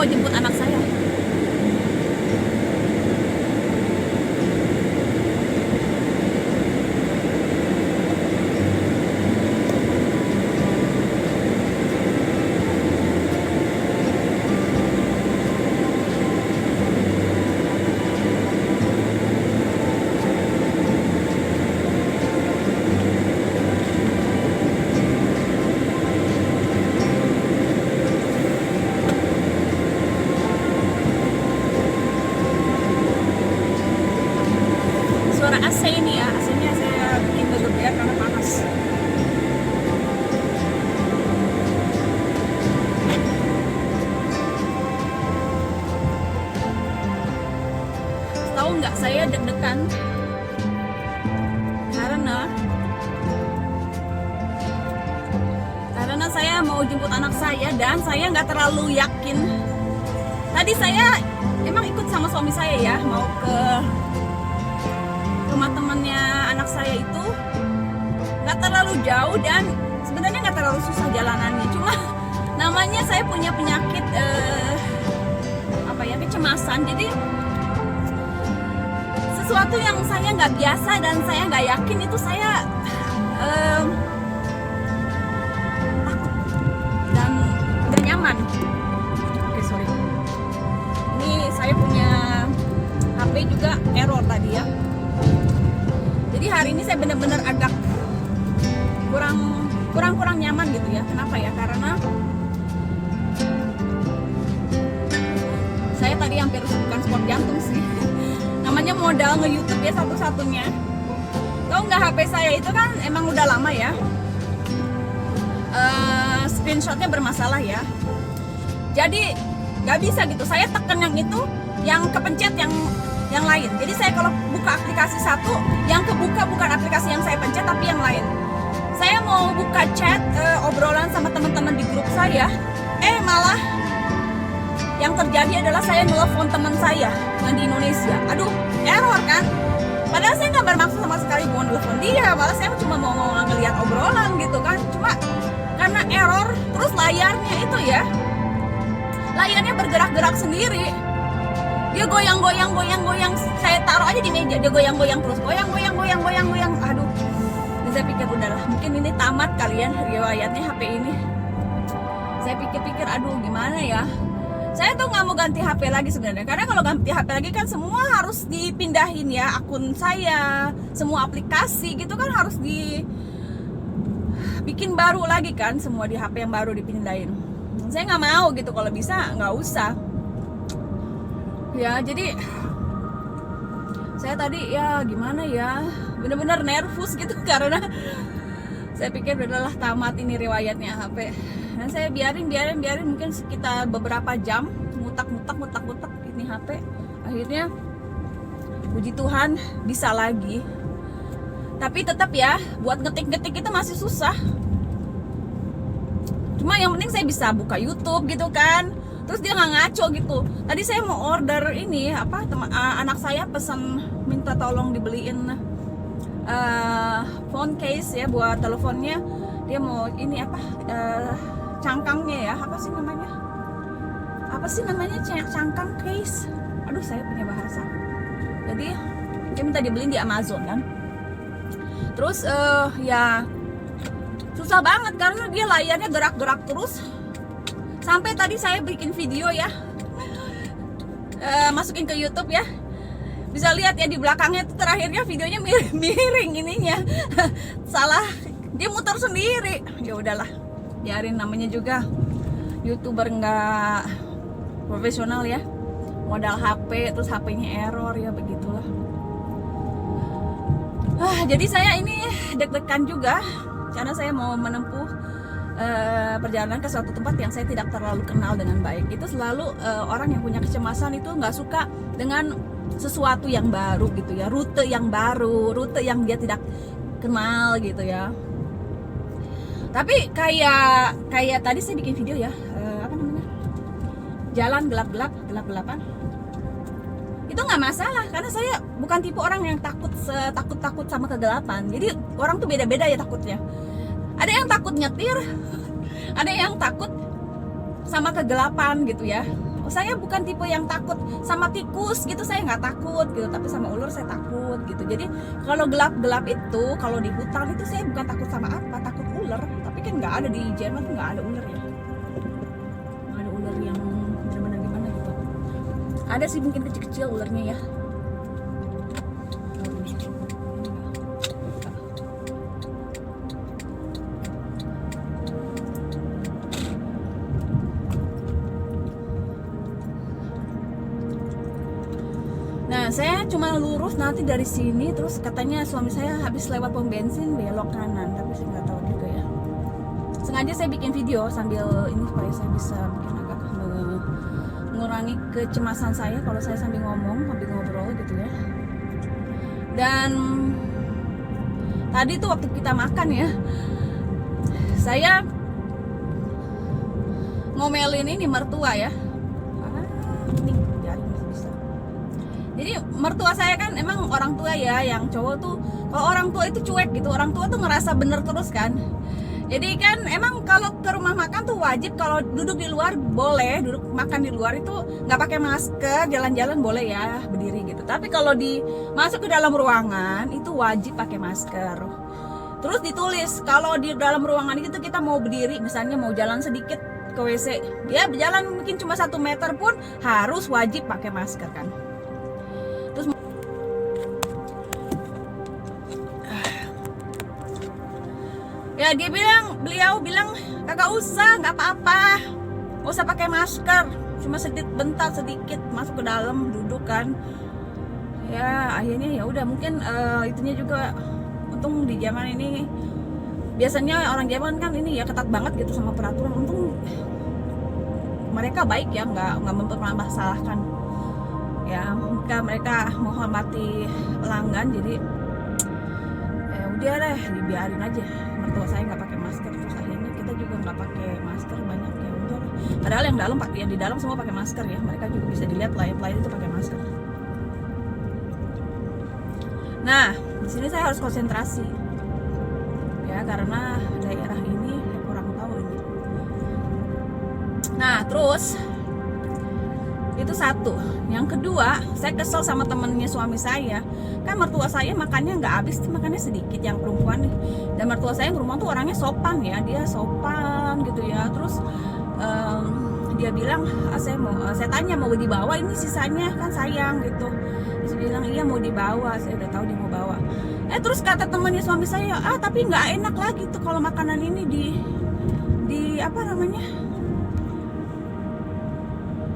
mau jemput anak saya. Suara AC ini ya, AC-nya saya bikin berlebihan karena panas. Tahu nggak, saya deg-degan karena saya mau jemput anak saya dan saya nggak terlalu yakin. Tadi saya emang ikut sama suami saya ya, mau ke rumah temannya anak saya itu, nggak terlalu jauh dan sebenarnya nggak terlalu susah jalanannya. Cuma namanya saya punya penyakit kecemasan. Jadi sesuatu yang saya nggak biasa dan saya nggak yakin itu saya takut dan nggak nyaman. Oke, sorry. Ini saya punya HP juga error tadi ya. Jadi hari ini saya benar-benar agak kurang nyaman gitu ya. Kenapa ya? Karena saya tadi hampir bukan sport jantung sih. Namanya modal nge-YouTube ya satu-satunya. Tahu nggak, HP saya itu kan emang udah lama ya. Screenshotnya bermasalah ya. Jadi nggak bisa gitu. Saya tekan yang itu, yang kepencet yang lain. Jadi saya kalau buka aplikasi satu, yang kebuka bukan aplikasi yang saya pencet tapi yang lain. Saya mau buka chat obrolan sama teman-teman di grup saya, malah yang terjadi adalah saya nelfon teman saya yang di Indonesia. Aduh, error kan? Padahal saya nggak bermaksud sama sekali mau nelfon dia, malah saya cuma mau ngeliat obrolan gitu kan. Cuma karena error, terus layarnya itu ya, layarnya bergerak-gerak sendiri. Dia goyang. Saya taruh aja di meja, dia goyang terus, goyang. Aduh, dan saya pikir udahlah, mungkin ini tamat kalian riwayatnya HP ini. Saya pikir, aduh gimana ya. Saya tuh nggak mau ganti HP lagi sebenarnya, karena kalau ganti HP lagi kan semua harus dipindahin ya, akun saya, semua aplikasi gitu kan harus dibikin baru lagi kan, semua di HP yang baru dipindahin. Saya nggak mau gitu, kalau bisa nggak usah. Ya jadi saya tadi ya gimana ya, bener-bener nervous gitu karena saya pikir udahlah tamat ini riwayatnya HP. Dan saya biarin mungkin sekitar beberapa jam mutak ini HP. Akhirnya puji Tuhan bisa lagi. Tapi tetap ya, buat ngetik itu masih susah. Cuma yang penting saya bisa buka YouTube gitu kan. Terus dia nggak ngaco gitu. Tadi saya mau order ini anak saya pesan minta tolong dibeliin phone case ya buat teleponnya. Dia mau ini cangkangnya ya, apa sih namanya cangkang case. Aduh, saya punya bahasa. Jadi dia minta dibeliin di Amazon kan. Terus ya susah banget karena dia layarnya gerak-gerak terus. Sampai tadi saya bikin video ya, masukin ke YouTube ya, bisa lihat ya di belakangnya itu terakhirnya videonya miring ininya. Salah, dia muter sendiri. Ya udahlah, biarin, namanya juga YouTuber nggak profesional ya, modal HP terus HP-nya error ya, begitulah. Jadi saya ini deg-degan juga karena saya mau menempuh perjalanan ke suatu tempat yang saya tidak terlalu kenal dengan baik. Itu selalu orang yang punya kecemasan itu nggak suka dengan sesuatu yang baru gitu ya, rute yang baru, rute yang dia tidak kenal gitu ya. Tapi kayak tadi saya bikin video ya, jalan gelap-gelapan. Itu nggak masalah karena saya bukan tipe orang yang takut sama kegelapan. Jadi orang tuh beda-beda ya takutnya. Ada yang takut nyetir, ada yang takut sama kegelapan gitu ya. saya bukan tipe yang takut sama tikus gitu, saya nggak takut gitu, tapi sama ular saya takut gitu. Jadi kalau gelap-gelap itu, kalau di hutan itu saya bukan takut sama apa, takut ular. Tapi kan nggak ada di Jerman tuh, nggak ada ular ya, nggak ada ular yang benar-benar gimana gitu. Ada sih mungkin kecil-kecil ularnya ya. Nah, saya cuma lurus nanti dari sini, terus katanya suami saya habis lewat pom bensin belok kanan, tapi saya nggak tahu juga ya. Sengaja saya bikin video sambil ini supaya saya bisa bikin agak mengurangi kecemasan saya kalau saya sambil ngomong, sambil ngobrol gitu ya. Dan tadi tuh waktu kita makan ya, saya ngomelin ini mertua ya. Ini jari masih bisa. Jadi mertua saya kan emang orang tua ya, yang cowok tuh kalau orang tua itu cuek gitu, orang tua tuh ngerasa bener terus kan. Jadi kan emang kalau ke rumah makan tuh wajib, kalau duduk di luar boleh, duduk makan di luar itu nggak pakai masker, jalan-jalan boleh ya berdiri gitu. Tapi kalau masuk ke dalam ruangan itu wajib pakai masker. Terus ditulis kalau di dalam ruangan itu kita mau berdiri, misalnya mau jalan sedikit ke WC, ya berjalan mungkin cuma 1 meter pun harus wajib pakai masker kan. Terus ya beliau bilang kagak usah, nggak apa-apa, nggak usah pakai masker, cuma sedikit masuk ke dalam duduk kan. Ya akhirnya ya udah, mungkin itunya juga untung di zaman ini biasanya orang Jerman kan ini ya ketat banget gitu sama peraturan. Untung mereka baik ya, nggak mempermasalahkan ya, mereka menghormati pelanggan. Jadi ya udah deh, dibiarin aja. Mertua saya nggak pakai masker, terus akhirnya kita juga nggak pakai masker banyak, ya udah. Padahal yang di dalam semua pakai masker ya, mereka juga bisa dilihat pelayan itu pakai masker. Nah di sini saya harus konsentrasi ya, karena daerah ini ya kurang tahu ini. Nah terus itu satu. Yang kedua, saya kesel sama temennya suami saya. Kan mertua saya makannya nggak habis, makannya sedikit yang perempuan nih. Dan mertua saya yang perempuan tuh orangnya sopan ya, dia sopan gitu ya. Terus dia bilang, saya tanya mau dibawa ini sisanya, kan sayang gitu. Dia bilang iya mau dibawa, saya udah tahu dia mau bawa. Terus kata temannya suami saya, tapi nggak enak lagi tuh kalau makanan ini di apa namanya,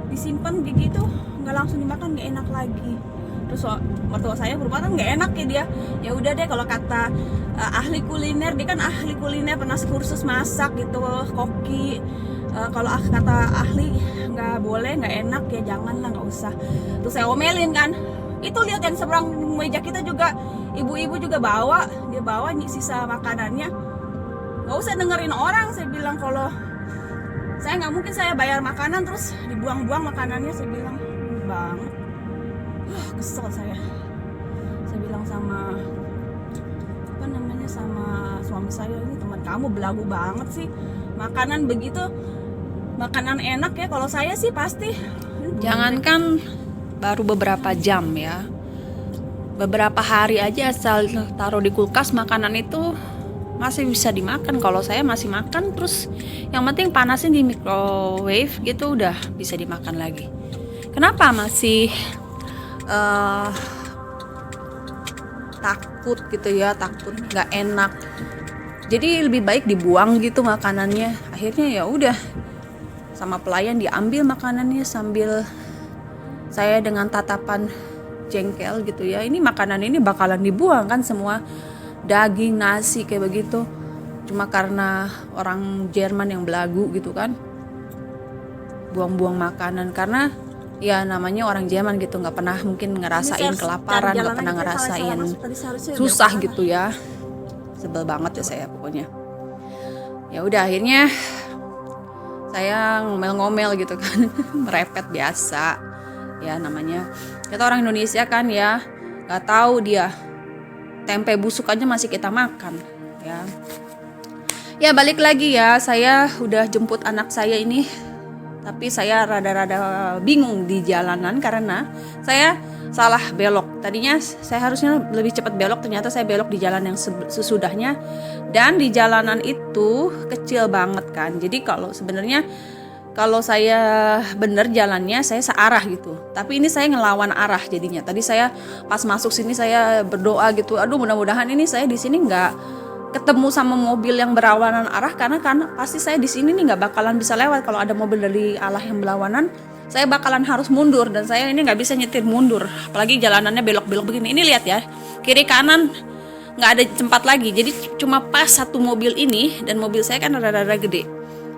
disimpan begitu, nggak langsung dimakan, nggak enak lagi. Terus mertua saya berkata nggak enak ya dia. Ya udah deh, kalau kata ahli kuliner, dia kan ahli kuliner, pernah kursus masak gitu, koki. Kalau kata ahli nggak boleh, nggak enak ya janganlah, nggak usah. Terus saya omelin kan, itu lihat yang seberang meja kita juga ibu-ibu juga dia bawa sisa makanannya. Nggak usah dengerin orang, saya bilang. Kalau saya nggak mungkin saya bayar makanan terus dibuang-buang makanannya, saya bilang banget. Kesel saya bilang sama sama suami saya, ini teman kamu belagu banget sih, makanan begitu, makanan enak ya. Kalau saya sih pasti, jangankan baru beberapa jam ya, beberapa hari aja asal taruh di kulkas makanan itu masih bisa dimakan. Kalau saya masih makan, terus yang penting panasin di microwave gitu udah bisa dimakan lagi. Kenapa masih takut gitu ya, takut nggak enak. Jadi lebih baik dibuang gitu makanannya. Akhirnya ya udah, sama pelayan diambil makanannya, sambil saya dengan tatapan jengkel gitu ya, ini makanan ini bakalan dibuang kan semua, daging, nasi kayak begitu. Cuma karena orang Jerman yang belagu gitu kan, buang-buang makanan. Karena ya namanya orang Jerman gitu, nggak pernah mungkin ngerasain kelaparan, nggak pernah ngerasain susah gitu ya. Sebel banget ya saya pokoknya. Ya udah, akhirnya saya ngomel-ngomel gitu kan, merepet biasa ya, namanya kita orang Indonesia kan ya, nggak tahu dia tempe busuk aja masih kita makan ya. Balik lagi ya, saya udah jemput anak saya ini tapi saya rada-rada bingung di jalanan karena saya salah belok. Tadinya saya harusnya lebih cepat belok, ternyata saya belok di jalan yang sesudahnya, dan di jalanan itu kecil banget kan. Jadi kalau sebenarnya kalau saya bener jalannya saya searah gitu, tapi ini saya ngelawan arah jadinya. Tadi saya pas masuk sini saya berdoa gitu, aduh mudah-mudahan ini saya di sini nggak ketemu sama mobil yang berlawanan arah, karena pasti saya di sini nih nggak bakalan bisa lewat. Kalau ada mobil dari arah yang berlawanan, saya bakalan harus mundur, dan saya ini nggak bisa nyetir mundur, apalagi jalanannya belok-belok begini. Ini lihat ya, kiri kanan nggak ada tempat lagi, jadi cuma pas satu mobil ini, dan mobil saya kan rada-rada gede.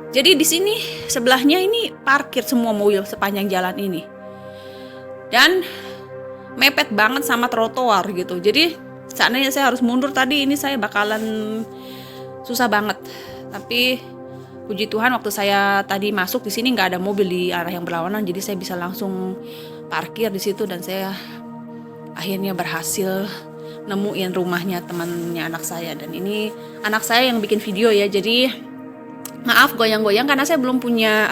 Jadi di sini sebelahnya ini parkir semua mobil sepanjang jalan ini, dan mepet banget sama trotoar gitu. Jadi seandainya saya harus mundur tadi, ini saya bakalan susah banget. Tapi puji Tuhan waktu saya tadi masuk di sini nggak ada mobil di arah yang berlawanan, jadi saya bisa langsung parkir di situ, dan saya akhirnya berhasil nemuin rumahnya temannya anak saya. Dan ini anak saya yang bikin video ya, jadi maaf goyang-goyang karena saya belum punya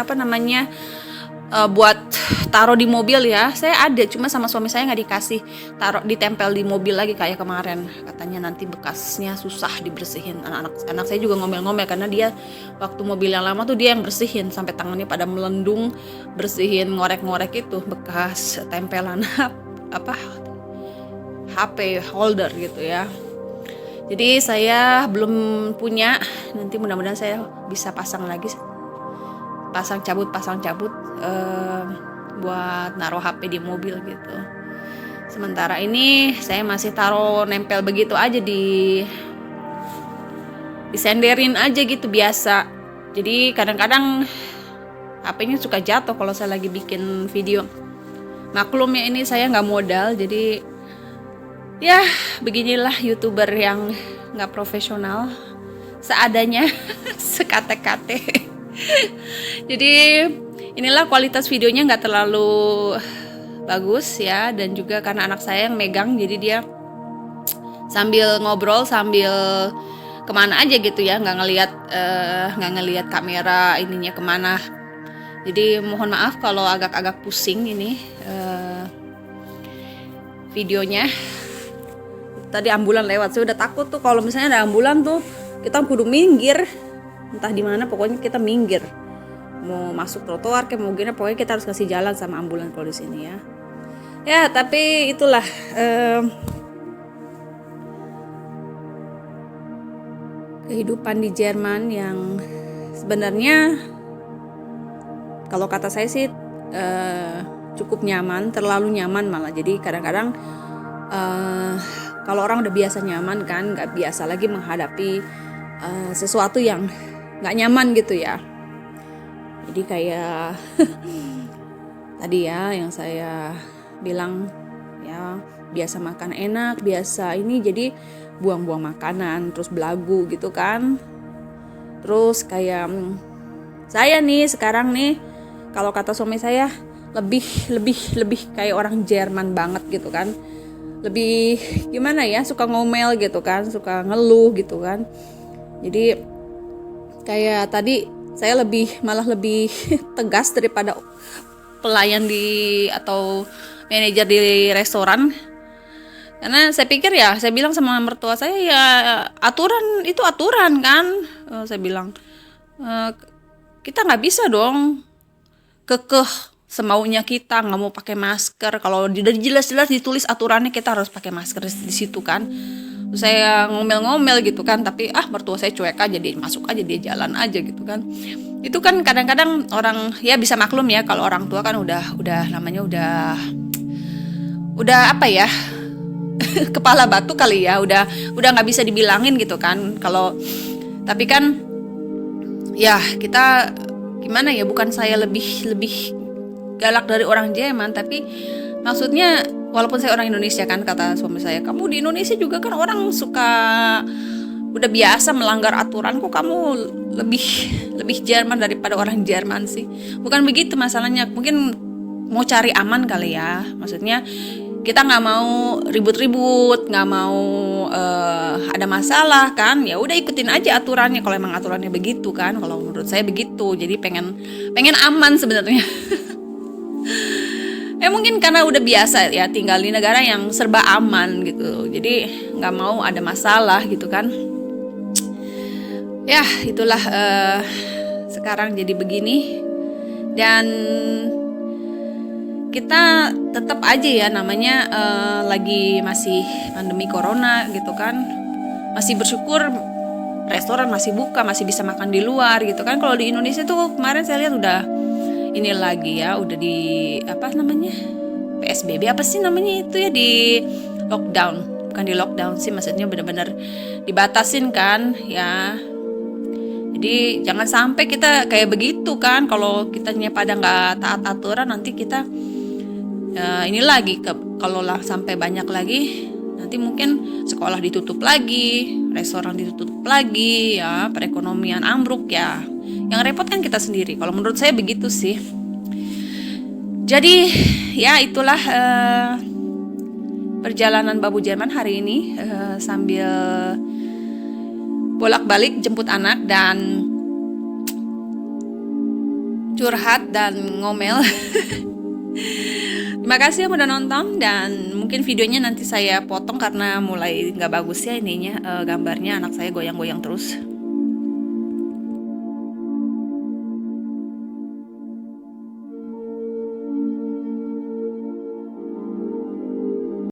buat taruh di mobil ya. Saya ada, cuma sama suami saya nggak dikasih taruh, ditempel di mobil lagi kayak kemarin. Katanya nanti bekasnya susah dibersihin. Anak saya juga ngomel-ngomel karena dia waktu mobil yang lama tuh dia yang bersihin sampai tangannya pada melendung, bersihin ngorek-ngorek itu bekas tempelan HP holder gitu ya. Jadi saya belum punya, nanti mudah-mudahan saya bisa pasang cabut buat naruh HP di mobil gitu. Sementara ini saya masih taruh nempel begitu aja, disenderin aja gitu biasa. Jadi kadang-kadang HP-nya suka jatuh kalau saya lagi bikin video. Maklum ya, ini saya nggak modal, jadi ya beginilah YouTuber yang nggak profesional, seadanya, sekate-kate. Jadi inilah kualitas videonya nggak terlalu bagus ya, dan juga karena anak saya yang megang, jadi dia sambil ngobrol sambil kemana aja gitu ya, nggak ngelihat kamera ininya kemana. Jadi mohon maaf kalau agak-agak pusing ini videonya. Tadi ambulan lewat, saya udah takut tuh kalau misalnya ada ambulan tuh kita kudu minggir, entah di mana, pokoknya kita minggir. Mau masuk trotoar kayak mau gini, pokoknya kita harus kasih jalan sama ambulan kalau di sini ya. Ya tapi itulah kehidupan di Jerman yang sebenarnya kalau kata saya sih cukup nyaman, terlalu nyaman malah. Jadi kadang-kadang kalau orang udah biasa nyaman kan, nggak biasa lagi menghadapi sesuatu yang nggak nyaman gitu ya. Jadi kayak tadi ya yang saya bilang ya, biasa makan enak, biasa ini jadi buang-buang makanan, terus belagu gitu kan. Terus kayak saya nih sekarang nih, kalau kata suami saya lebih kayak orang Jerman banget gitu kan. Lebih gimana ya, suka ngomel gitu kan, suka ngeluh gitu kan. Jadi kayak tadi saya malah lebih tegas daripada pelayan atau manajer di restoran. Karena saya pikir ya, saya bilang sama mertua saya ya, aturan itu aturan kan. Saya bilang kita nggak bisa dong kekeh semaunya kita nggak mau pakai masker. Kalau jelas-jelas ditulis aturannya kita harus pakai masker di situ kan. Terus saya ngomel-ngomel gitu kan, tapi mertua saya cuek aja, dia masuk aja, dia jalan aja gitu kan. Itu kan kadang-kadang orang ya bisa maklum ya, kalau orang tua kan udah namanya udah apa ya, kepala batu kali ya, udah nggak bisa dibilangin gitu kan. Kalau tapi kan ya kita gimana ya, bukan saya lebih galak dari orang Jerman, tapi maksudnya walaupun saya orang Indonesia kan, kata suami saya, kamu di Indonesia juga kan orang suka udah biasa melanggar aturan, kok kamu lebih Jerman daripada orang Jerman sih. Bukan begitu masalahnya, mungkin mau cari aman kali ya. Maksudnya kita nggak mau ribut-ribut, nggak mau ada masalah kan, ya udah ikutin aja aturannya kalau emang aturannya begitu kan. Kalau menurut saya begitu, jadi pengen aman sebenarnya. Mungkin karena udah biasa ya tinggal di negara yang serba aman gitu, jadi nggak mau ada masalah gitu kan. Ya itulah sekarang jadi begini, dan kita tetap aja ya namanya lagi masih pandemi corona gitu kan, masih bersyukur restoran masih buka, masih bisa makan di luar gitu kan. Kalau di Indonesia tuh kemarin saya lihat udah ini lagi ya, udah di apa namanya PSBB apa sih namanya itu ya, di lockdown. Bukan di lockdown sih, maksudnya benar-benar dibatasin kan ya. Jadi jangan sampai kita kayak begitu kan, kalau kitanya pada nggak taat aturan nanti kita ini lagi kalau lah sampai banyak lagi nanti mungkin sekolah ditutup lagi, restoran ditutup lagi ya, perekonomian ambruk ya. Yang repot kan kita sendiri. Kalau menurut saya begitu sih. Jadi ya itulah perjalanan Babu Jerman hari ini, sambil bolak-balik jemput anak dan curhat dan ngomel. Terima kasih yang udah nonton, dan mungkin videonya nanti saya potong karena mulai nggak bagus ya ininya, gambarnya anak saya goyang-goyang terus.